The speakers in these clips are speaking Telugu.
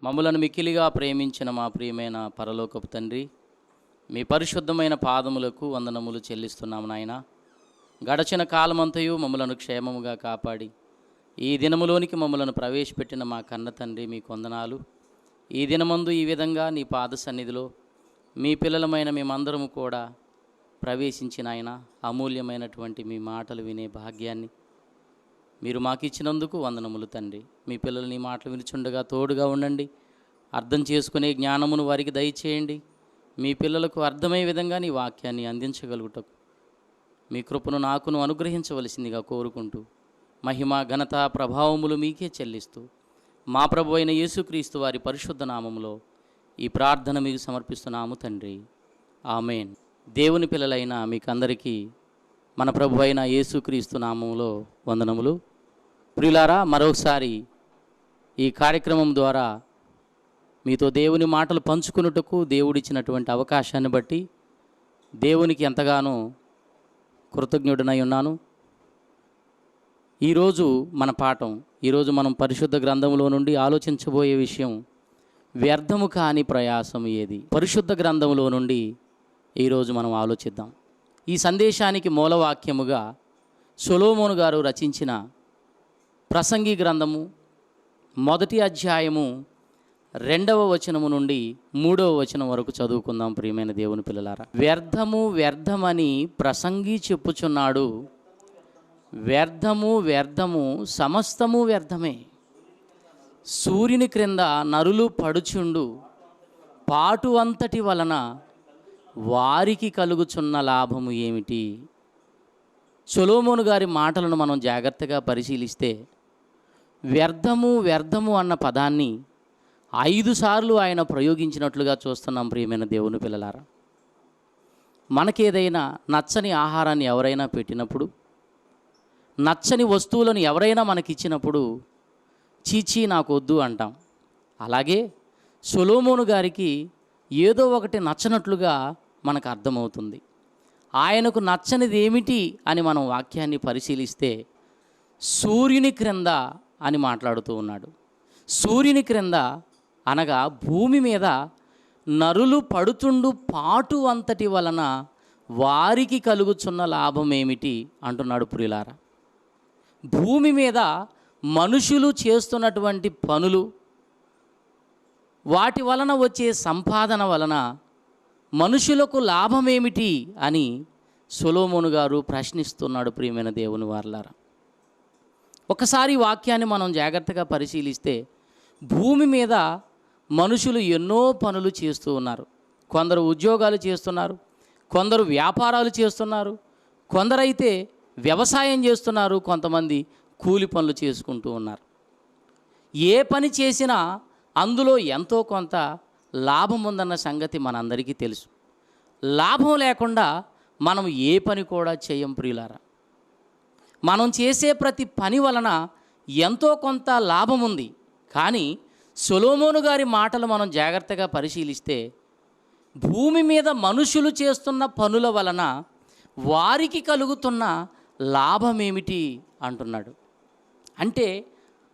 మమ్ములను మిక్కిలిగా ప్రేమించిన మా ప్రియమైన పరలోకపు తండ్రి, మీ పరిశుద్ధమైన పాదములకు వందనములు చెల్లిస్తున్నాము నాయన. గడచిన కాలమంతయు మమ్మలను క్షేమముగా కాపాడి ఈ దినములోనికి మమ్మలను ప్రవేశపెట్టిన మా కన్న తండ్రి మీకు వందనాలు. ఈ దినమందు ఈ విధంగా నీ పాద సన్నిధిలో మీ పిల్లలమైన మేమందరము కూడా ప్రవేశించిన ఆయన అమూల్యమైనటువంటి మీ మాటలు వినే భాగ్యాన్ని మీరు మాకు ఇచ్చినందుకు వందనములు తండ్రి. మీ పిల్లలు ఈ మాటలు వినుచుండగా తోడుగా ఉండండి, అర్థం చేసుకునే జ్ఞానమును వారికి దయచేయండి. మీ పిల్లలకు అర్థమయ్యే విధంగా నీ వాక్యాన్ని అందించగలుగుటకు మీ కృపను నాకును అనుగ్రహించవలసిందిగా కోరుకుంటూ మహిమ ఘనత ప్రభావములు మీకే చెల్లిస్తూ మా ప్రభు అయిన యేసుక్రీస్తు వారి పరిశుద్ధ నామములో ఈ ప్రార్థన మీకు సమర్పిస్తున్నాము తండ్రి, ఆమేన్. దేవుని పిల్లలైన మీకందరికీ మన ప్రభు అయిన యేసుక్రీస్తు నామములో వందనములు. ప్రియులారా, మరొకసారి ఈ కార్యక్రమం ద్వారా మీతో దేవుని మాటలు పంచుకున్నట్టుకు దేవుడిచ్చినటువంటి అవకాశాన్ని బట్టి దేవునికి ఎంతగానో కృతజ్ఞుడనై ఉన్నాను. ఈరోజు మన పాఠం, ఈరోజు మనం పరిశుద్ధ గ్రంథంలో నుండి ఆలోచించబోయే విషయం వ్యర్థము కాని ప్రయాసం ఏది. పరిశుద్ధ గ్రంథంలో నుండి ఈరోజు మనం ఆలోచిద్దాం. ఈ సందేశానికి మూలవాక్యముగా సొలొమోను గారు రచించిన ప్రసంగి గ్రంథము 1వ అధ్యాయము 2వ వచనము నుండి 3వ వచనం వరకు చదువుకుందాం. ప్రియమైన దేవుని పిల్లలారా, వ్యర్థము వ్యర్థమని ప్రసంగి చెప్పుచున్నాడు, వ్యర్థము వ్యర్థము సమస్తము వ్యర్థమే. సూర్యుని క్రింద నరులు పడుచుండు పాటు అంతటి వలన వారికి కలుగుచున్న లాభము ఏమిటి? సొలొమోను గారి మాటలను మనం జాగ్రత్తగా పరిశీలిస్తే వ్యర్థము వ్యర్థము అన్న పదాన్ని 5 సార్లు ఆయన ప్రయోగించినట్లుగా చూస్తున్నాం. ప్రియమైన దేవుని పిల్లలారా, మనకేదైనా నచ్చని ఆహారాన్ని ఎవరైనా పెట్టినప్పుడు, నచ్చని వస్తువులను ఎవరైనా మనకిచ్చినప్పుడు చీచీ నాకు వద్దు అంటాం. అలాగే సొలొమోను గారికి ఏదో ఒకటి నచ్చనట్లుగా మనకు అర్థమవుతుంది. ఆయనకు నచ్చనిది ఏమిటి అని మనం వాక్యాన్ని పరిశీలిస్తే సూర్యుని క్రింద అని మాట్లాడుతూ ఉన్నాడు. సూర్యుని క్రింద అనగా భూమి మీద నరులు పడుతుండు పాటు అంతటి వలన వారికి కలుగుచున్న లాభం ఏమిటి అంటున్నాడు. ప్రియులారా, భూమి మీద మనుషులు చేస్తున్నటువంటి పనులు, వాటి వలన వచ్చే సంపాదన వలన మనుషులకు లాభం ఏమిటి అని సొలొమోను గారు ప్రశ్నిస్తున్నాడు. ప్రియమైన దేవుని వారలారా, ఒకసారి వాక్యాన్ని మనం జాగ్రత్తగా పరిశీలిస్తే భూమి మీద మనుషులు ఎన్నో పనులు చేస్తూ ఉన్నారు. కొందరు ఉద్యోగాలు చేస్తున్నారు, కొందరు వ్యాపారాలు చేస్తున్నారు, కొందరైతే వ్యవసాయం చేస్తున్నారు, కొంతమంది కూలి పనులు చేసుకుంటూ ఉన్నారు. ఏ పని చేసినా అందులో ఎంతో కొంత లాభం ఉందన్న సంగతి మనందరికీ తెలుసు. లాభం లేకుండా మనం ఏ పని కూడా చేయం. ప్రియులారా, మనం చేసే ప్రతి పని వలన ఎంతో కొంత లాభం ఉంది. కానీ సొలొమోను గారి మాటలు మనం జాగ్రత్తగా పరిశీలిస్తే భూమి మీద మనుషులు చేస్తున్న పనుల వలన వారికి కలుగుతున్న లాభం ఏమిటి అంటున్నాడు. అంటే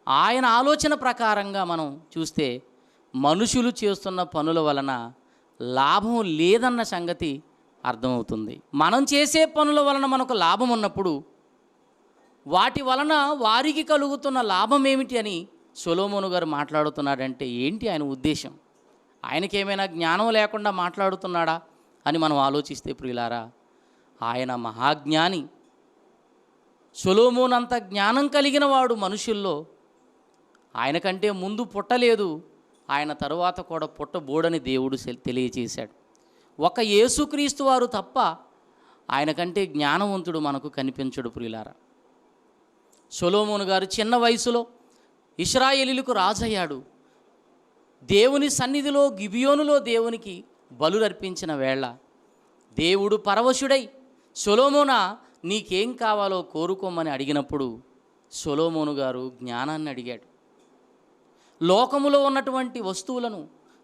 ఆయన ఆలోచన ప్రకారంగా మనం చూస్తే మనుషులు చేస్తున్న పనుల వలన లాభం లేదన్న సంగతి అర్థమవుతుంది. మనం చేసే పనుల వలన మనకు లాభం ఉన్నప్పుడు వాటి వలన వారికి కలుగుతున్న లాభం ఏమిటి అని సొలొమోను గారు మాట్లాడుతున్నాడంటే ఏంటి ఆయన ఉద్దేశం? ఆయనకేమైనా జ్ఞానం లేకుండా మాట్లాడుతున్నాడా అని మనం ఆలోచిస్తే ప్రియులారా, ఆయన మహాజ్ఞాని. సొలొమోను అంత జ్ఞానం కలిగిన వాడు మనుషుల్లో. ఆయన కంటే ముందు పుట్టలేదు, ఆయన తరువాత కూడా పుట్టబోడని దేవుడు తెలియచేశాడు. ఒక యేసుక్రీస్తు వారు తప్ప ఆయన కంటే జ్ఞానవంతుడు మనకు కనిపించడు. ప్రియులారా, సొలొమోను గారు చిన్న వయసులో ఇశ్రాయేలీయులకు రాజయ్యాడు. దేవుని సన్నిధిలో గిబియోనులో దేవునికి బలులర్పించిన వేళ దేవుడు పరవశుడై సొలొమోనా నీకేం కావాలో కోరుకోమని అడిగినప్పుడు సొలొమోను గారు జ్ఞానాన్ని అడిగాడు. లోకములో ఉన్నటువంటి వస్తువులను,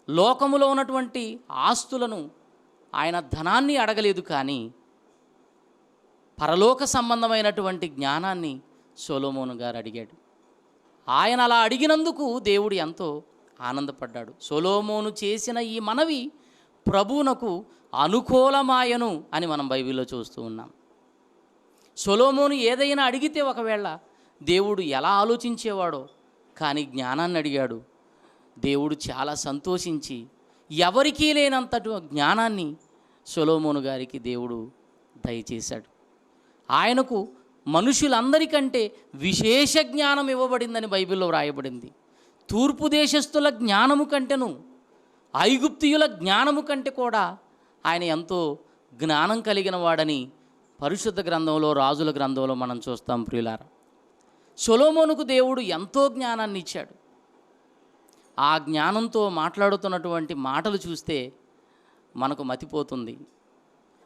లోకములో ఉన్నటువంటి ఆస్తులను, ఆయన ధనాన్ని అడగలేదు, కానీ పరలోక సంబంధమైనటువంటి జ్ఞానాన్ని సొలొమోను గారు అడిగాడు. ఆయన అలా అడిగినందుకు దేవుడు ఎంతో ఆనందపడ్డాడు. సొలొమోను చేసిన ఈ మనవి ప్రభువునకు అనుకూలమాయను అని మనం బైబిల్లో చూస్తూ ఉన్నాం. సొలొమోను ఏదైనా అడిగితే ఒకవేళ దేవుడు ఎలా ఆలోచించేవాడో, కానీ జ్ఞానాన్ని అడిగాడు. దేవుడు చాలా సంతోషించి ఎవరికీ లేనంతటి జ్ఞానాన్ని సొలొమోను గారికి దేవుడు దయచేశాడు. ఆయనకు మనుషులందరికంటే విశేష జ్ఞానం ఇవ్వబడిందని బైబిల్లో వ్రాయబడింది. తూర్పు దేశస్థుల జ్ఞానము కంటేను, ఐగుప్తియుల జ్ఞానము కంటే కూడా ఆయన ఎంతో జ్ఞానం కలిగిన వాడని పరిశుద్ధ గ్రంథంలో, రాజుల గ్రంథంలో మనం చూస్తాం ప్రియులారా. సొలొమోనుకు దేవుడు ఎంతో జ్ఞానాన్ని ఇచ్చాడు. ఆ జ్ఞానంతో మాట్లాడుతున్నటువంటి మాటలు చూస్తే మనకు మతిపోతుంది.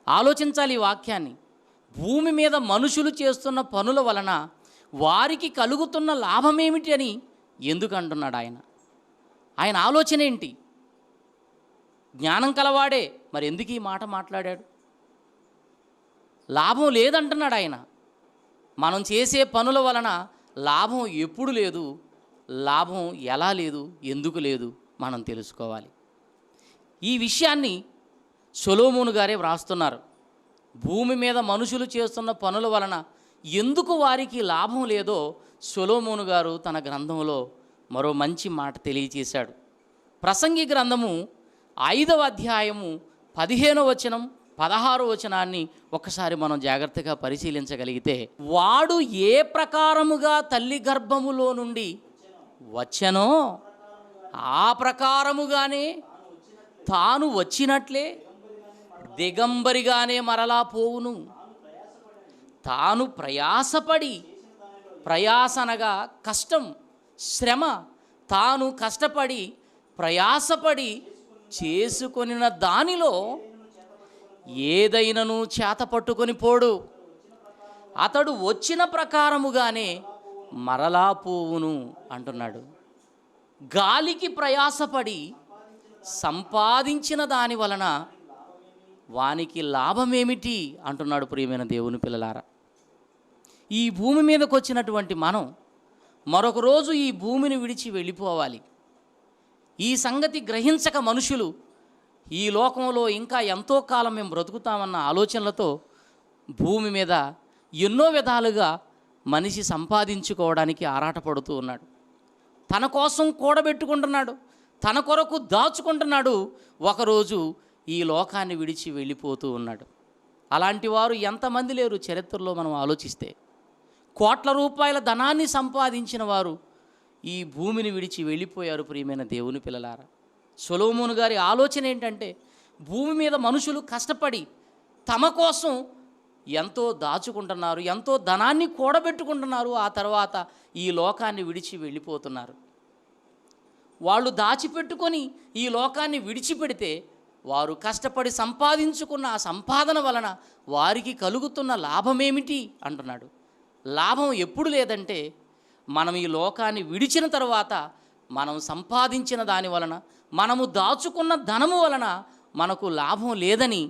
ఆలోచించాలి ఈ వాక్యాన్ని. భూమి మీద మనుషులు చేస్తున్న పనుల వలన వారికి కలుగుతున్న లాభమేమిటి అని ఎందుకు అంటున్నాడు ఆయన? ఆయన ఆలోచన ఏంటి? జ్ఞానం కలవాడే, మరి ఎందుకు ఈ మాట మాట్లాడాడు? లాభం లేదంటున్నాడు ఆయన. మనం చేసే పనుల వలన లాభం ఎప్పుడు లేదు, లాభం ఎలా లేదు, ఎందుకు లేదు మనం తెలుసుకోవాలి. ఈ విషయాన్ని సొలొమోను గారే వ్రాస్తున్నారు. భూమి మీద మనుషులు చేస్తున్న పనుల వలన ఎందుకు వారికి లాభం లేదో సొలొమోను గారు తన గ్రంథంలో మరో మంచి మాట తెలియచేశాడు. ప్రసంగి గ్రంథము 5వ అధ్యాయము 15వ వచనం 16వ వచనాన్ని ఒకసారి మనం జాగ్రత్తగా పరిశీలించగలిగితే, వాడు ఏ ప్రకారముగా తల్లి గర్భములో నుండి వచ్చెనో ఆ ప్రకారముగానే తాను వచ్చినట్లే దిగంబరిగానే మరలా పోవును. తాను ప్రయాసపడి, ప్రయాసనగా కష్టం, శ్రమ, తాను కష్టపడి ప్రయాసపడి చేసుకొనిన దానిలో ఏదైనను చేత పట్టుకొని పోడు. అతడు వచ్చిన ప్రకారముగానే మరలా పోవును అంటున్నాడు. గాలికి ప్రయాసపడి సంపాదించిన దాని వలన వానికి లాభమేమిటి అంటున్నాడు ప్రియమైన దేవుని పిల్లలారా. ఈ భూమి మీదకి వచ్చినటువంటి మనం మరొక రోజు ఈ భూమిని విడిచి వెళ్ళిపోవాలి. ఈ సంగతి గ్రహించక మనుషులు ఈ లోకంలో ఇంకా ఎంతో కాలం మేము బ్రతుకుతామన్న ఆలోచనలతో భూమి మీద ఎన్నో విధాలుగా మనిషి సంపాదించుకోవడానికి ఆరాటపడుతూ ఉన్నాడు. తన కోసం కూడబెట్టుకుంటున్నాడు, తన కొరకు దాచుకుంటున్నాడు. ఒకరోజు ఈ లోకాన్ని విడిచి వెళ్ళిపోతూ ఉన్నాడు. అలాంటి వారు ఎంతమంది లేరు చరిత్రలో మనం ఆలోచిస్తే. కోట్ల రూపాయల ధనాన్ని సంపాదించిన వారు ఈ భూమిని విడిచి వెళ్ళిపోయారు ప్రియమైన దేవుని పిల్లలారా. సొలొమోను గారి ఆలోచన ఏంటంటే, భూమి మీద మనుషులు కష్టపడి తమ కోసం ఎంతో దాచుకుంటున్నారు, ఎంతో ధనాన్ని కూడబెట్టుకుంటున్నారు. ఆ తర్వాత ఈ లోకాన్ని విడిచి వెళ్ళిపోతున్నారు. వాళ్ళు దాచిపెట్టుకొని ఈ లోకాన్ని విడిచిపెడితే వారు కష్టపడి సంపాదించుకున్న ఆ సంపాదన వలన వారికి కలుగుతున్న లాభమేమిటి అంటున్నాడు. లాభం ఎప్పుడు లేదంటే, మనం ఈ లోకాన్ని విడిచిన తర్వాత మనం సంపాదించిన దాని వలన, మనము దాచుకున్న ధనము వలన మనకు లాభం లేదని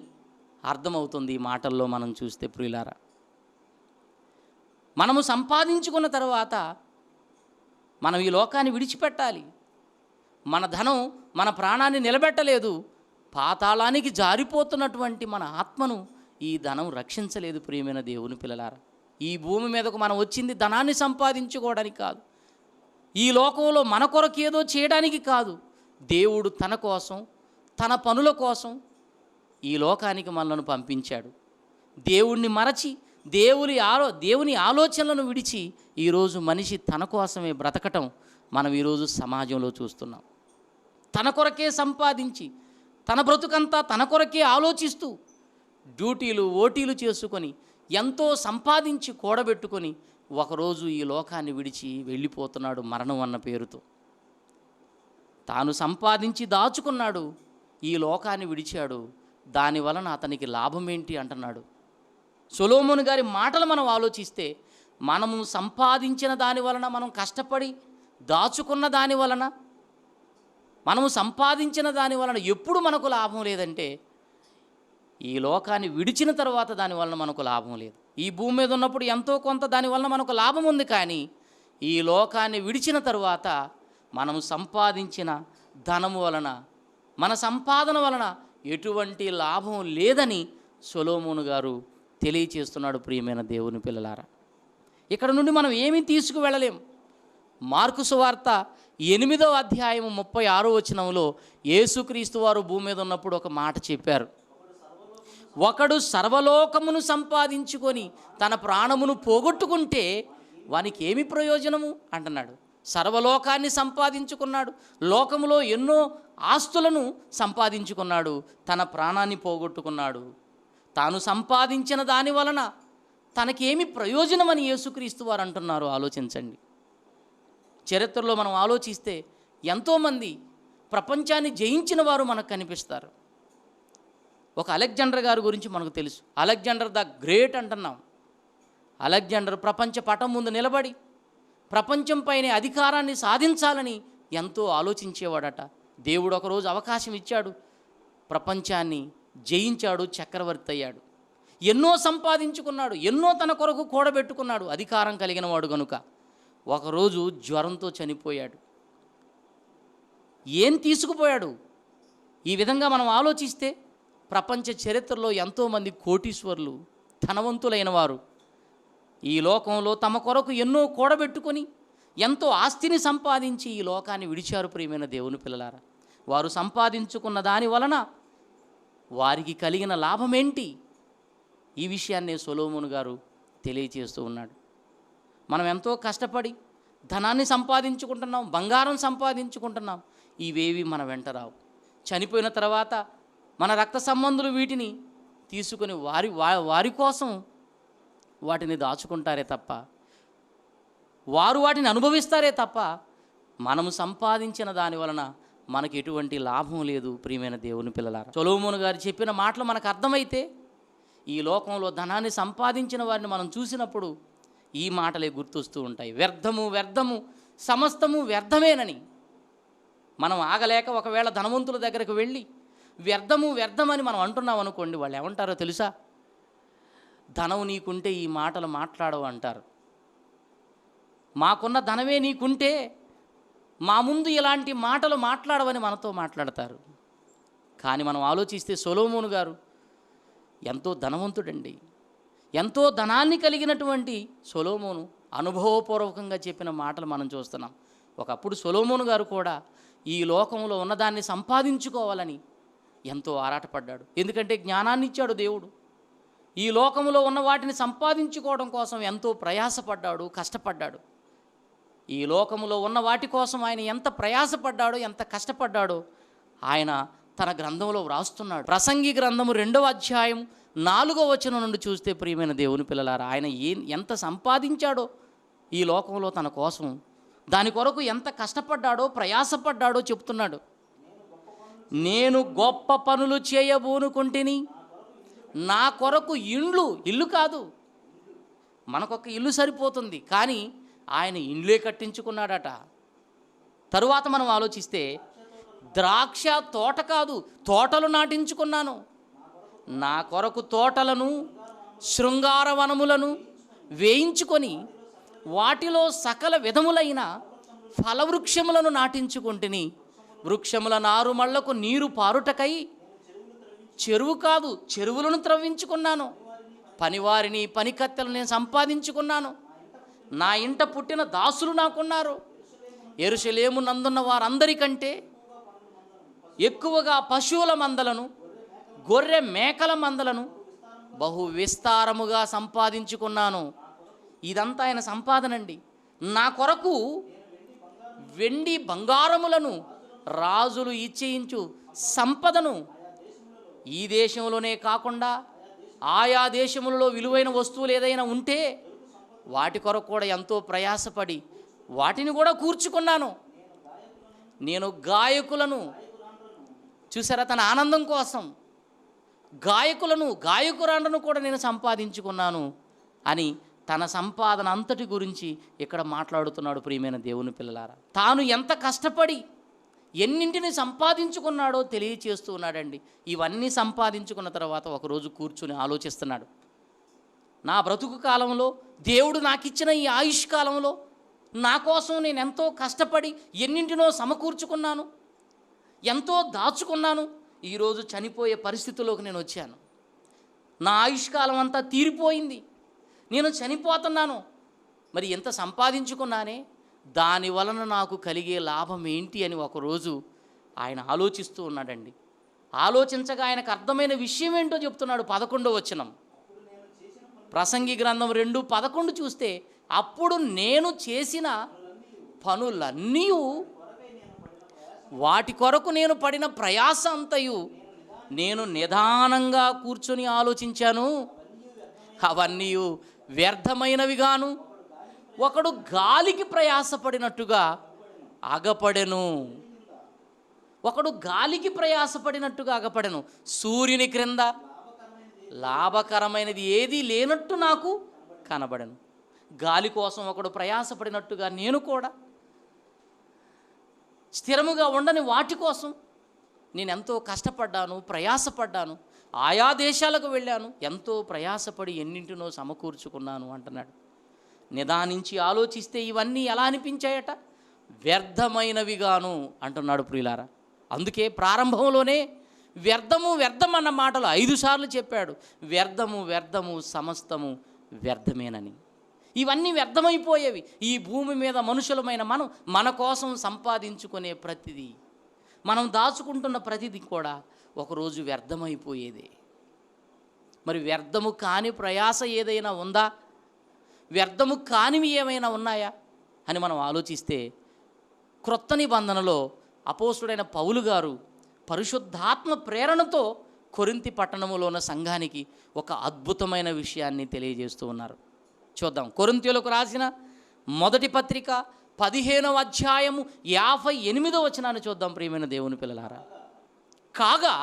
అర్థమవుతుంది ఈ మాటల్లో మనం చూస్తే ప్రియులారా. మనము సంపాదించుకున్న తర్వాత మనం ఈ లోకాన్ని విడిచిపెట్టాలి. మన ధనం మన ప్రాణాన్ని నిలబెట్టలేదు. పాతాళానికి జారిపోతున్నటువంటి మన ఆత్మను ఈ ధనం రక్షించలేదు ప్రియమైన దేవుని పిల్లలారా. ఈ భూమి మీదకు మనం వచ్చింది ధనాన్ని సంపాదించుకోవడానికి కాదు, ఈ లోకంలో మన కొరకు ఏదో చేయడానికి కాదు. దేవుడు తన కోసం, తన పనుల కోసం ఈ లోకానికి మనల్ని పంపించాడు. దేవుణ్ణి మరచి దేవుని ఆలోచనలను విడిచి ఈరోజు మనిషి తన కోసమే బ్రతకటం మనం ఈరోజు సమాజంలో చూస్తున్నాం. తన కొరకే సంపాదించి, తన బ్రతుకంతా తన కొరకే ఆలోచిస్తూ డ్యూటీలు ఓటీలు చేసుకొని ఎంతో సంపాదించి కూడబెట్టుకొని ఒకరోజు ఈ లోకాన్ని విడిచి వెళ్ళిపోతున్నాడు మరణం అన్న పేరుతో. తాను సంపాదించి దాచుకున్నాడు, ఈ లోకాన్ని విడిచాడు. దాని వలన అతనికి లాభం ఏంటి అంటున్నాడు. సొలొమోను గారి మాటలు మనం ఆలోచిస్తే, మనము సంపాదించిన దాని వలన, మనం కష్టపడి దాచుకున్న దాని వలన, మనము సంపాదించిన దాని వలన ఎప్పుడు మనకు లాభం లేదంటే, ఈ లోకాన్ని విడిచిన తర్వాత దాని వలన మనకు లాభం లేదు. ఈ భూమి మీద ఉన్నప్పుడు ఎంతో కొంత దాని వలన మనకు లాభం ఉంది, కానీ ఈ లోకాన్ని విడిచిన తరువాత మనము సంపాదించిన ధనము వలన, మన సంపాదన వలన ఎటువంటి లాభం లేదని సొలొమోను గారు తెలియచేస్తున్నాడు. ప్రియమైన దేవుని పిల్లలారా, ఇక్కడ నుండి మనం ఏమీ తీసుకువెళ్ళలేం. మార్కు సువార్త 8వ అధ్యాయం 36వ వచనంలో యేసుక్రీస్తు వారు భూమి మీద ఉన్నప్పుడు ఒక మాట చెప్పారు. ఒకడు సర్వలోకమును సంపాదించుకొని తన ప్రాణమును పోగొట్టుకుంటే వానికి ఏమి ప్రయోజనము అంటున్నాడు. సర్వలోకాన్ని సంపాదించుకున్నాడు, లోకములో ఎన్నో ఆస్తులను సంపాదించుకున్నాడు, తన ప్రాణాన్ని పోగొట్టుకున్నాడు. తాను సంపాదించిన దాని వలన తనకేమి ప్రయోజనమని యేసుక్రీస్తు వారు అంటున్నారు. ఆలోచించండి. చరిత్రలో మనం ఆలోచిస్తే ఎంతోమంది ప్రపంచాన్ని జయించిన వారు మనకు కనిపిస్తారు. ఒక అలెగ్జాండర్ గారి గురించి మనకు తెలుసు. అలెగ్జాండర్ ద గ్రేట్ అంటున్నాం. అలెగ్జాండర్ ప్రపంచ పటం ముందు నిలబడి ప్రపంచంపైనే అధికారాన్ని సాధించాలని ఎంతో ఆలోచించేవాడట. దేవుడు ఒకరోజు అవకాశం ఇచ్చాడు, ప్రపంచాన్ని జయించాడు, చక్రవర్తి అయ్యాడు. ఎన్నో సంపాదించుకున్నాడు, ఎన్నో తన కొరకు కూడబెట్టుకున్నాడు, అధికారం కలిగిన వాడు కనుక. ఒకరోజు జ్వరంతో చనిపోయాడు. ఏం తీసుకుపోయాడు? ఈ విధంగా మనం ఆలోచిస్తే ప్రపంచ చరిత్రలో ఎంతోమంది కోటీశ్వరులు, ధనవంతులైన వారు ఈ లోకంలో తమ కొరకు ఎన్నో కూడబెట్టుకొని ఎంతో ఆస్తిని సంపాదించి ఈ లోకాన్ని విడిచారు. ప్రియమైన దేవుని పిల్లలారా, వారు సంపాదించుకున్న దాని వలన వారికి కలిగిన లాభం ఏంటి? ఈ విషయాన్నే సొలొమోను గారు తెలియచేస్తూ ఉన్నాడు. మనం ఎంతో కష్టపడి ధనాన్ని సంపాదించుకుంటున్నాం, బంగారం సంపాదించుకుంటున్నాం, ఇవేవి మన వెంట రావు. చనిపోయిన తర్వాత మన రక్త సంబంధులు వీటిని తీసుకుని వారి కోసం వాటిని దాచుకుంటారే తప్ప, వారు వాటిని అనుభవిస్తారే తప్ప, మనము సంపాదించిన దాని వలన మనకు ఎటువంటి లాభం లేదు. ప్రియమైన దేవుని పిల్లలారా, సొలొమోను గారు చెప్పిన మాటలు మనకు అర్థమైతే ఈ లోకంలో ధనాన్ని సంపాదించిన వారిని మనం చూసినప్పుడు ఈ మాటలే గుర్తొస్తూ ఉంటాయి. వ్యర్థము వ్యర్థము సమస్తము వ్యర్థమేనని మనం ఆగలేక ఒకవేళ ధనవంతుల దగ్గరకు వెళ్ళి వ్యర్థము వ్యర్థమని మనం అంటున్నాం అనుకోండి, వాళ్ళు ఏమంటారో తెలుసా? ధనం నీకుంటే ఈ మాటలు మాట్లాడవు అంటారు. మాకున్న ధనమే నీకుంటే మా ముందు ఇలాంటి మాటలు మాట్లాడవని మనతో మాట్లాడతారు. కానీ మనం ఆలోచిస్తే సొలొమోను గారు ఎంతో ధనవంతుడండి. ఎంతో ధనాన్ని కలిగినటువంటి సొలొమోను అనుభవపూర్వకంగా చెప్పిన మాటలు మనం చూస్తున్నాం. ఒకప్పుడు సొలొమోను గారు కూడా ఈ లోకంలో ఉన్నదాన్ని సంపాదించుకోవాలని ఎంతో ఆరాటపడ్డాడు. ఎందుకంటే జ్ఞానాన్ని ఇచ్చాడు దేవుడు. ఈ లోకంలో ఉన్న వాటిని సంపాదించుకోవడం కోసం ఎంతో ప్రయాసపడ్డాడు, కష్టపడ్డాడు. ఈ లోకములో ఉన్న వాటి కోసం ఆయన ఎంత ప్రయాసపడ్డాడో, ఎంత కష్టపడ్డాడో ఆయన తన గ్రంథంలో వ్రాస్తున్నాడు. ప్రసంగి గ్రంథము 2వ అధ్యాయం 4వ వచనం నుండి చూస్తే ప్రియమైన దేవుని పిల్లలారా, ఆయన ఎంత సంపాదించాడో ఈ లోకంలో తన కోసం, దాని కొరకు ఎంత కష్టపడ్డాడో, ప్రయాసపడ్డాడో చెప్తున్నాడు. నేను గొప్ప పనులు చేయబోనుకుంటుని నా కొరకు ఇల్లు కాదు, మనకొక ఇల్లు సరిపోతుంది, కానీ ఆయన ఇండ్లే కట్టించుకున్నాడట. తరువాత మనం ఆలోచిస్తే ద్రాక్ష తోట కాదు, తోటలు నాటించుకున్నాను, నా కొరకు తోటలను శృంగారవనములను వేయించుకొని వాటిలో సకల విధములైన ఫలవృక్షములను నాటించుకుంటుని, వృక్షముల నారుమళ్లకు నీరు పారుటకై చెరువు కాదు చెరువులను త్రవ్వించుకున్నాను, పనివారిని పనికత్తెలు నేను సంపాదించుకున్నాను, నా ఇంట పుట్టిన దాసులు నాకున్నారు, యెరూషలేము నందున్న వారందరికంటే ఎక్కువగా పశువుల మందలను గొర్రె మేకల మందలను బహు విస్తారముగా సంపాదించుకున్నాను. ఇదంతా ఆయన సంపాదనండి. నా కొరకు వెండి బంగారములను రాజులు ఇచ్చేయించు సంపదను ఈ దేశంలోనే కాకుండా ఆయా దేశములలో విలువైన వస్తువులు ఏదైనా ఉంటే వాటి కొరకు కూడా ఎంతో ప్రయాసపడి వాటిని కూడా కూర్చుకున్నాను. నేను గాయకులను చూసారా, తన ఆనందం కోసం గాయకురాండ్రను కూడా నేను సంపాదించుకున్నాను అని తన సంపాదన అంతటి గురించి ఇక్కడ మాట్లాడుతున్నాడు. ప్రియమైన దేవుని పిల్లలారా, తాను ఎంత కష్టపడి ఎన్నింటిని సంపాదించుకున్నాడో తెలియచేస్తూ ఉన్నాడండి. ఇవన్నీ సంపాదించుకున్న తర్వాత ఒకరోజు కూర్చుని ఆలోచిస్తున్నాడు, నా బ్రతుకు కాలంలో దేవుడు నాకు ఇచ్చిన ఈ ఆయుష్కాలంలో నా కోసం నేను ఎంతో కష్టపడి ఎన్నింటినో సమకూర్చుకున్నాను, ఎంతో దాచుకున్నాను, ఈరోజు చనిపోయే పరిస్థితిలోకి నేను వచ్చాను. నా ఆయుష్కాలం అంతా తీరిపోయింది, నేను చనిపోతున్నాను. మరి ఎంత సంపాదించుకున్నానే, దాని వలన నాకు కలిగే లాభం ఏంటి అని ఒకరోజు ఆయన ఆలోచిస్తూ ఉన్నాడండి. ఆలోచించగా ఆయనకు అర్థమైన విషయం ఏంటో చెప్తున్నాడు. 11వ వచనం, ప్రసంగి గ్రంథం 2:11 చూస్తే, అప్పుడు నేను చేసిన పనులన్నీ, వాటి కొరకు నేను పడిన ప్రయాస అంతయు నేను నిదానంగా కూర్చొని ఆలోచించాను, అవన్నీ వ్యర్థమైనవిగాను ఒకడు గాలికి ప్రయాసపడినట్టుగా అగపడెను. ఒకడు గాలికి ప్రయాసపడినట్టుగా అగపడెను. సూర్యుని క్రింద లాభకరమైనది ఏదీ లేనట్టు నాకు కనబడెను. గాలి కోసం ఒకడు ప్రయాసపడినట్టుగా నేను కూడా స్థిరముగా ఉండని వాటి కోసం నేను ఎంతో కష్టపడ్డాను, ప్రయాసపడ్డాను. ఆయా దేశాలకు వెళ్ళాను, ఎంతో ప్రయాసపడి ఎన్నింటినో సమకూర్చుకున్నాను అంటున్నాడు. నిదానించి ఆలోచిస్తే ఇవన్నీ ఎలా అనిపించాయట? వ్యర్థమైనవిగాను అంటున్నాడు ప్రియులారా. అందుకే ప్రారంభంలోనే వ్యర్థము వ్యర్థం అన్న మాటలు 5 సార్లు చెప్పాడు. వ్యర్థము వ్యర్థము సమస్తము వ్యర్థమేనని. ఇవన్నీ వ్యర్థమైపోయేవి. ఈ భూమి మీద మనుషులమైన మనం మన కోసం సంపాదించుకునే ప్రతిదీ, మనం దాచుకుంటున్న ప్రతిదీ కూడా ఒకరోజు వ్యర్థమైపోయేదే. మరి వ్యర్థము కాని ప్రయాస ఏదైనా ఉందా? వ్యర్థము కానివి ఏమైనా ఉన్నాయా అని మనం ఆలోచిస్తే, క్రొత్త నిబంధనలో అపోస్తుడైన పౌలు గారు పరిశుద్ధాత్మ ప్రేరణతో కొరింథీ పట్టణములో ఉన్న సంఘానికి ఒక అద్భుతమైన విషయాన్ని తెలియజేస్తూ ఉన్నారు. చూద్దాం. కొరింథీయులకు రాసిన మొదటి పత్రిక 15వ అధ్యాయము 58వ వచనాన్ని చూద్దాం. ప్రియమైన దేవుని పిల్లలారా, కాగా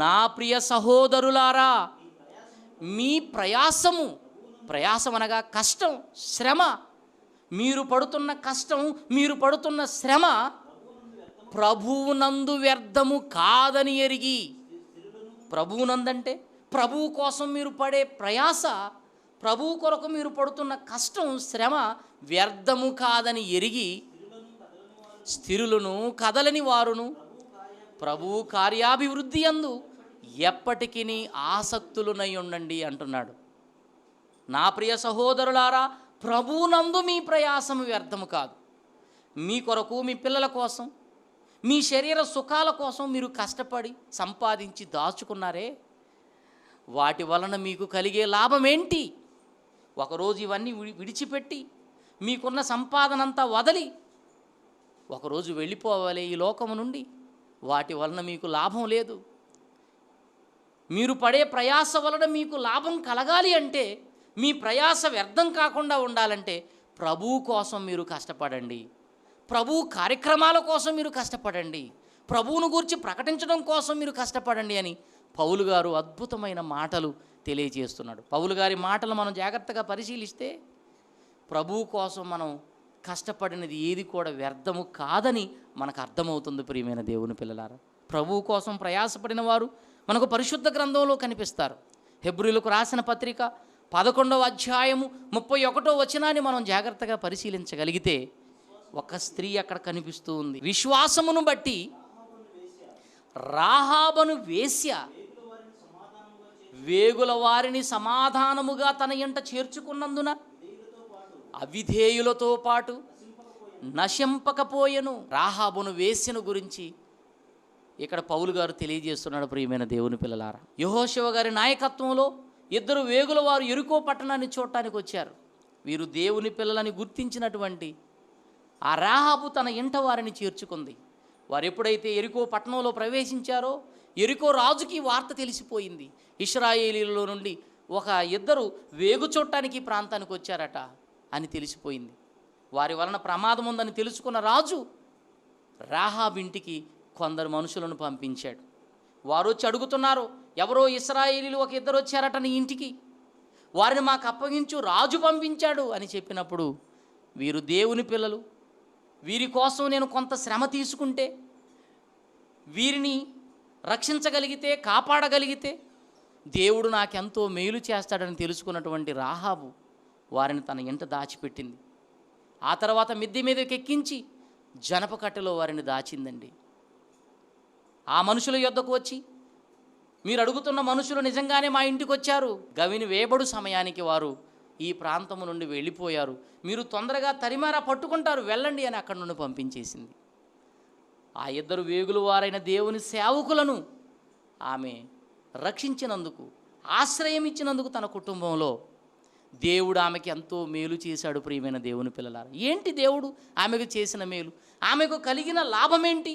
నా ప్రియ సహోదరులారా, మీ ప్రయాసము, ప్రయాసం అనగా కష్టం, శ్రమ, మీరు పడుతున్న కష్టం, మీరు పడుతున్న శ్రమ ప్రభువునందు వ్యర్థము కాదని ఎరిగి. ప్రభువునందంటే ప్రభువు కోసం మీరు పడే ప్రయాస, ప్రభువు కొరకు మీరు పడుతున్న కష్టం, శ్రమ వ్యర్థము కాదని ఎరిగి, స్థిరులను కదలని వారును ప్రభువు కార్యాభివృద్ధి యందు ఎప్పటికీ ఆసక్తులునై ఉండండి అంటున్నాడు. నా ప్రియ సహోదరులారా, ప్రభువునందు మీ ప్రయాసము వ్యర్థము కాదు. మీ కొరకు, మీ పిల్లల కోసం, మీ శరీర సుఖాల కోసం మీరు కష్టపడి సంపాదించి దాచుకున్నారే, వాటి వలన మీకు కలిగే లాభం ఏంటి? ఒకరోజు ఇవన్నీ విడిచిపెట్టి మీకున్న సంపాదనంతా వదిలి ఒకరోజు వెళ్ళిపోవాలి ఈ లోకము నుండి. వాటి వలన మీకు లాభం లేదు. మీరు పడే ప్రయాస వలన మీకు లాభం కలగాలి అంటే, మీ ప్రయాస వ్యర్థం కాకుండా ఉండాలంటే ప్రభువు కోసం మీరు కష్టపడండి, ప్రభు కార్యక్రమాల కోసం మీరు కష్టపడండి, ప్రభువును గురించి ప్రకటించడం కోసం మీరు కష్టపడండి అని పౌలు గారు అద్భుతమైన మాటలు తెలియజేస్తున్నాడు. పౌలు గారి మాటలు మనం జాగ్రత్తగా పరిశీలిస్తే, ప్రభువు కోసం మనం కష్టపడినది ఏది కూడా వ్యర్థము కాదని మనకు అర్థమవుతుంది. ప్రియమైన దేవుని పిల్లలారా, ప్రభువు కోసం ప్రయాసపడిన వారు మనకు పరిశుద్ధ గ్రంథంలో కనిపిస్తారు. హెబ్రీయులకు రాసిన పత్రిక 11వ అధ్యాయము 31వ వచనాన్ని మనం జాగ్రత్తగా పరిశీలించగలిగితే ఒక స్త్రీ అక్కడ కనిపిస్తూ ఉంది. విశ్వాసమును బట్టి రాహాబను వేశ్య వేగుల వారిని సమాధానముగా తన ఇంట చేర్చుకున్నందున అవిధేయులతో పాటు నశింపకపోయెను. రాహాబును వేశ్యను గురించి ఇక్కడ పౌలు గారు తెలియజేస్తున్నాడు. ప్రియమైన దేవుని పిల్లలారా, యెహోషువ గారి నాయకత్వంలో 2 వేగుల వారు యెరికో పట్టణాన్ని చూడటానికి వచ్చారు. వీరు దేవుని పిల్లలని గుర్తించినటువంటి ఆ రాహాబు తన ఇంట వారిని చేర్చుకుంది. వారు ఎప్పుడైతే యెరికో పట్టణంలో ప్రవేశించారో, యెరికో రాజుకి వార్త తెలిసిపోయింది. ఇశ్రాయేలీలో నుండి 2 వేగు చూడటానికి ప్రాంతానికి వచ్చారట అని తెలిసిపోయింది. వారి వలన ప్రమాదం ఉందని తెలుసుకున్న రాజు రాహాబు ఇంటికి కొందరు మనుషులను పంపించాడు. వారు వచ్చి అడుగుతున్నారు, ఎవరో ఇశ్రాయేలీలు 2 వచ్చారట నీ ఇంటికి, వారిని మాకు అప్పగించు, రాజు పంపించాడు అని చెప్పినప్పుడు, వీరు దేవుని పిల్లలు, వీరి కోసం నేను కొంత శ్రమ తీసుకుంటే, వీరిని రక్షించగలిగితే, కాపాడగలిగితే దేవుడు నాకెంతో మేలు చేస్తాడని తెలుసుకున్నటువంటి రాహాబు వారిని తన ఇంట దాచిపెట్టింది. ఆ తర్వాత మిద్దె మీదకి ఎక్కించి జనపకట్టెలో వారిని దాచిందండి. ఆ మనుషుల యొద్దకు వచ్చి, మీరు అడుగుతున్న మనుషులు నిజంగానే మా ఇంటికి వచ్చారు, గవిని వేయబడు సమయానికి వారు ఈ ప్రాంతము నుండి వెళ్ళిపోయారు, మీరు తొందరగా తరిమారా పట్టుకుంటారు, వెళ్ళండి అని అక్కడి నుండి పంపించేసింది. ఆ ఇద్దరు వేగులు వారైన దేవుని సేవకులను ఆమె రక్షించినందుకు, ఆశ్రయం ఇచ్చినందుకు తన కుటుంబంలో దేవుడు ఆమెకి ఎంతో మేలు చేశాడు. ప్రియమైన దేవుని పిల్లలారా, ఏంటి దేవుడు ఆమెకు చేసిన మేలు? ఆమెకు కలిగిన లాభం ఏంటి?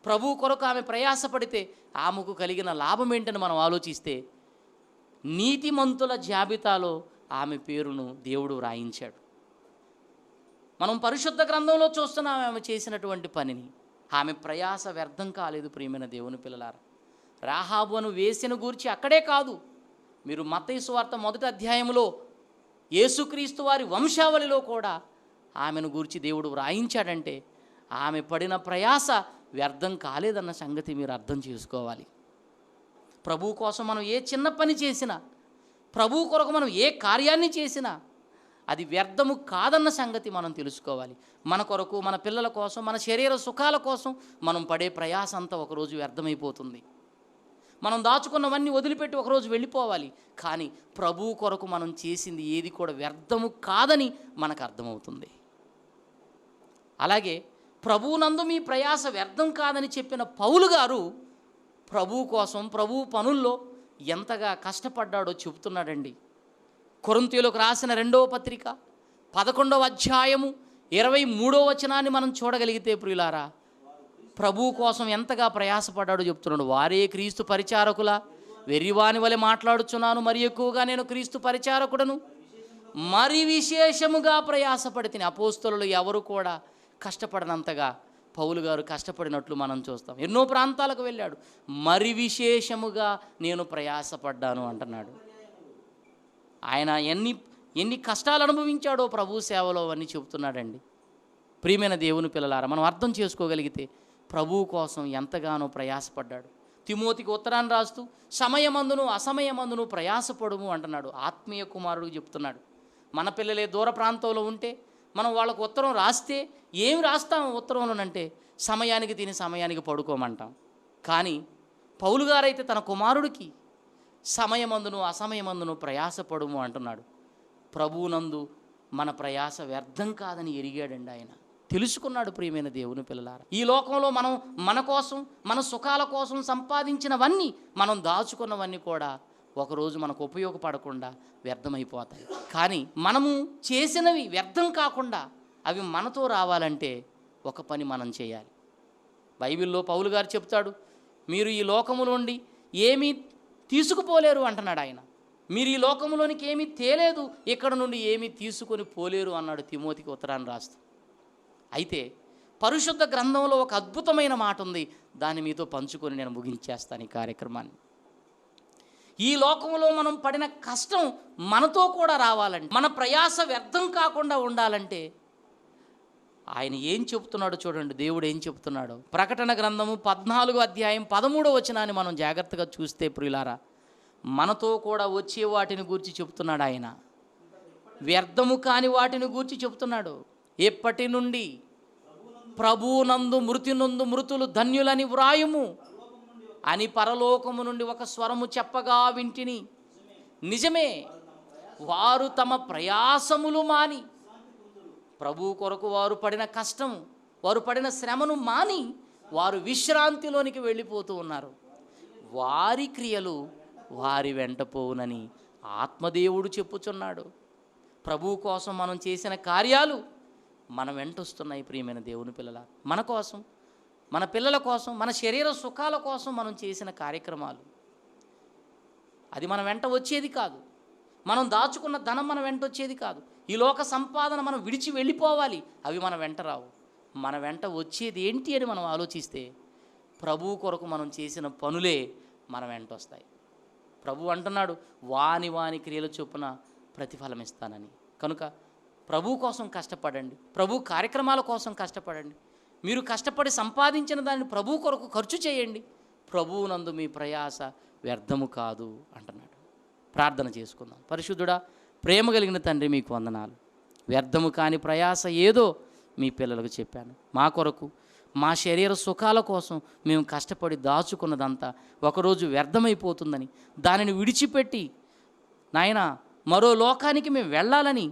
ప్రభు కొరకు ఆమె ప్రయాసపడితే ఆమెకు కలిగిన లాభం ఏంటని మనం ఆలోచిస్తే, నీతిమంతుల జాబితాలో ఆమె పేరును దేవుడు వ్రాయించాడు. మనం పరిశుద్ధ గ్రంథంలో చూస్తున్నాం ఆమె చేసినటువంటి పనిని. ఆమె ప్రయాస వ్యర్థం కాలేదు. ప్రియమైన దేవుని పిల్లలారా, రాహాబు అను వేశ్యను గూర్చి అక్కడే కాదు, మీరు మత్తయి సువార్త 1వ అధ్యాయంలో యేసుక్రీస్తు వారి వంశావళిలో కూడా ఆమెను గూర్చి దేవుడు వ్రాయించాడంటే ఆమె పడిన ప్రయాస వ్యర్థం కాలేదన్న సంగతి మీరు అర్థం చేసుకోవాలి. ప్రభు కోసం మనం ఏ చిన్న పని చేసినా, ప్రభు కొరకు మనం ఏ కార్యాన్ని చేసినా అది వ్యర్థము కాదన్న సంగతి మనం తెలుసుకోవాలి. మన కొరకు, మన పిల్లల కోసం, మన శరీర సుఖాల కోసం మనం పడే ప్రయాస అంతా ఒకరోజు వ్యర్థమైపోతుంది. మనం దాచుకున్నవన్నీ వదిలిపెట్టి ఒకరోజు వెళ్ళిపోవాలి. కానీ ప్రభు కొరకు మనం చేసింది ఏది కూడా వ్యర్థము కాదని మనకు అర్థమవుతుంది. అలాగే ప్రభువునందు మీ ప్రయాస వ్యర్థం కాదని చెప్పిన పౌలు గారు ప్రభు కోసం, ప్రభు పనుల్లో ఎంతగా కష్టపడ్డాడో చెబుతున్నాడండి. కొరింథీయులకు రాసిన 2వ పత్రిక 11వ అధ్యాయము 23వ వచనాన్ని మనం చూడగలిగితే, ప్రియులారా, ప్రభు కోసం ఎంతగా ప్రయాసపడ్డాడో చెప్తున్నాడు. వారే క్రీస్తు పరిచారకుల వెర్రివాని వలె మాట్లాడుచున్నాను, మరి ఎక్కువగా నేను క్రీస్తు పరిచారకుడను, మరి విశేషముగా ప్రయాసపడితిని. అపోస్తలులు ఎవరు కూడా కష్టపడినంతగా పౌలు గారు కష్టపడినట్లు మనం చూస్తాం. ఎన్నో ప్రాంతాలకు వెళ్ళాడు, మరి విశేషముగా నేను ప్రయాసపడ్డాను అంటున్నాడు. ఆయన ఎన్ని కష్టాలు అనుభవించాడో ప్రభు సేవలో అని చెబుతున్నాడండి. ప్రియమైన దేవుని పిల్లలారా, మనం అర్థం చేసుకోగలిగితే ప్రభువు కోసం ఎంతగానో ప్రయాసపడ్డాడు. తిమోతికి ఉత్తరాన్ని రాస్తూ సమయమందును అసమయమందును ప్రయాసపడుము అంటున్నాడు. ఆత్మీయ కుమారుడు చెప్తున్నాడు. మన పిల్లలే దూర ప్రాంతంలో ఉంటే మనం వాళ్ళకు ఉత్తరం రాస్తే ఏమి రాస్తాం ఉత్తరంలోనంటే, సమయానికి తిని సమయానికి పడుకోమంటాం. కానీ పౌలు గారైతే తన కుమారుడికి సమయమందును అసమయమందును ప్రయాసపడుము అంటున్నాడు. ప్రభువునందు మన ప్రయాస వ్యర్థం కాదని ఎరిగాడండి. ఆయన తెలుసుకున్నాడు. ప్రియమైన దేవుని పిల్లలారా, ఈ లోకంలో మనం మన కోసం, మన సుఖాల కోసం సంపాదించినవన్నీ, మనం దాచుకున్నవన్నీ కూడా ఒకరోజు మనకు ఉపయోగపడకుండా వ్యర్థమైపోతాయి. కానీ మనము చేసినవి వ్యర్థం కాకుండా అవి మనతో రావాలంటే ఒక పని మనం చేయాలి. బైబిల్లో పౌలు గారు చెప్తాడు, మీరు ఈ లోకము నుండి ఏమీ తీసుకుపోలేరు అంటున్నాడు ఆయన. మీరు ఈ లోకంలోనికి ఏమీ తేలేదు, ఇక్కడ నుండి ఏమీ తీసుకొని పోలేరు అన్నాడు తిమోతికి ఉత్తరాన్ని రాస్తూ. అయితే పరిశుద్ధ గ్రంథంలో ఒక అద్భుతమైన మాట ఉంది, దాన్ని మీతో పంచుకొని నేను ముగించేస్తాను ఈ కార్యక్రమాన్ని. ఈ లోకంలో మనం పడిన కష్టం మనతో కూడా రావాలంటే, మన ప్రయాస వ్యర్థం కాకుండా ఉండాలంటే ఆయన ఏం చెప్తున్నాడో చూడండి. దేవుడు ఏం చెప్తున్నాడో ప్రకటన గ్రంథము 14వ అధ్యాయం 13వ వచనాన్ని మనం జాగ్రత్తగా చూస్తే, ప్రియులారా, మనతో కూడా వచ్చే వాటిని గూర్చి చెప్తున్నాడు ఆయన. వ్యర్థము కాని వాటిని గూర్చి చెప్తున్నాడు. ఎప్పటి నుండి ప్రభువునందు మృతులు ధన్యులని వ్రాయుము అని పరలోకము నుండి ఒక స్వరము చెప్పగా వింటిని. నిజమే, వారు తమ ప్రయాసములు మాని, ప్రభు కొరకు వారు పడిన కష్టం, వారు పడిన శ్రమను మాని వారు విశ్రాంతిలోనికి వెళ్ళిపోతూ ఉన్నారు. వారి క్రియలు వారి వెంట పోవునని ఆత్మదేవుడు చెప్పుచున్నాడు. ప్రభు కోసం మనం చేసిన కార్యాలు మన వెంట వస్తున్నాయి. ప్రియమైన దేవుని పిల్లల, మన కోసం, మన పిల్లల కోసం, మన శరీర సుఖాల కోసం మనం చేసిన కార్యక్రమాలు అది మన వెంట వచ్చేది కాదు. మనం దాచుకున్న ధనం మన వెంట వచ్చేది కాదు. ఈ లోక సంపాదన మనం విడిచి వెళ్ళిపోవాలి, అవి మన వెంట రావు. మన వెంట వచ్చేది ఏంటి అని మనం ఆలోచిస్తే, ప్రభువు కొరకు మనం చేసిన పనులే మన వెంట వస్తాయి. ప్రభు అంటున్నాడు, వాని క్రియల చొప్పున ప్రతిఫలం ఇస్తానని. కనుక ప్రభు కోసం కష్టపడండి, ప్రభు కార్యక్రమాల కోసం కష్టపడండి. మీరు కష్టపడి సంపాదించిన దాన్ని ప్రభు కొరకు ఖర్చు చేయండి. ప్రభువునందు మీ ప్రయాస వ్యర్థము కాదు అంటున్నాడు. ప్రార్థన చేసుకుందాం. పరిశుద్ధుడా, ప్రేమ కలిగిన తండ్రి, మీకు వందనాలు. వ్యర్థము కాని ప్రయాస ఏదో మీ పిల్లలకు చెప్పాను. మా కొరకు, మా శరీర సుఖాల కోసం మేము కష్టపడి దాచుకున్నదంతా ఒకరోజు వ్యర్థమైపోతుందని, దానిని విడిచిపెట్టి నాయన మరో లోకానికి మేము వెళ్ళాలని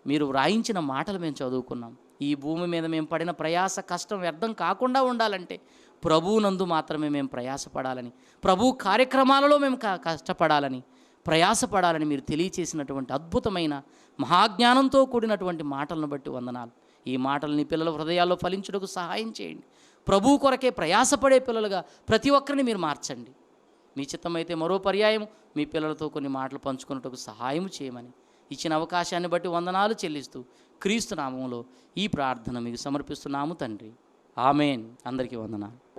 మీరు వ్రాయించిన మాటలు మేము చదువుకున్నాం. ఈ భూమి మీద మేము పడిన ప్రయాస, కష్టం వ్యర్థం కాకుండా ఉండాలంటే ప్రభువునందు మాత్రమే మేము ప్రయాసపడాలని, ప్రభు కార్యక్రమాలలో మేము కష్టపడాలని, ప్రయాసపడాలని మీరు తెలియచేసినటువంటి అద్భుతమైన మహాజ్ఞానంతో కూడినటువంటి మాటలను బట్టి వందనాలు. ఈ మాటలని పిల్లల హృదయాల్లో ఫలించుటకు సహాయం చేయండి. ప్రభువు కొరకే ప్రయాసపడే పిల్లలుగా ప్రతి ఒక్కరిని మీరు మార్చండి. మీ చిత్తమైతే మరో పర్యాయం మీ పిల్లలతో కొన్ని మాటలు పంచుకున్నట్టుకు సహాయం చేయమని ఇచ్చిన అవకాశాన్ని బట్టి వందనాలు చెల్లిస్తూ క్రీస్తు నామములో ఈ ప్రార్థన మీకు సమర్పిస్తున్నాము తండ్రి. ఆమేన్. అందరికీ వందనాలు.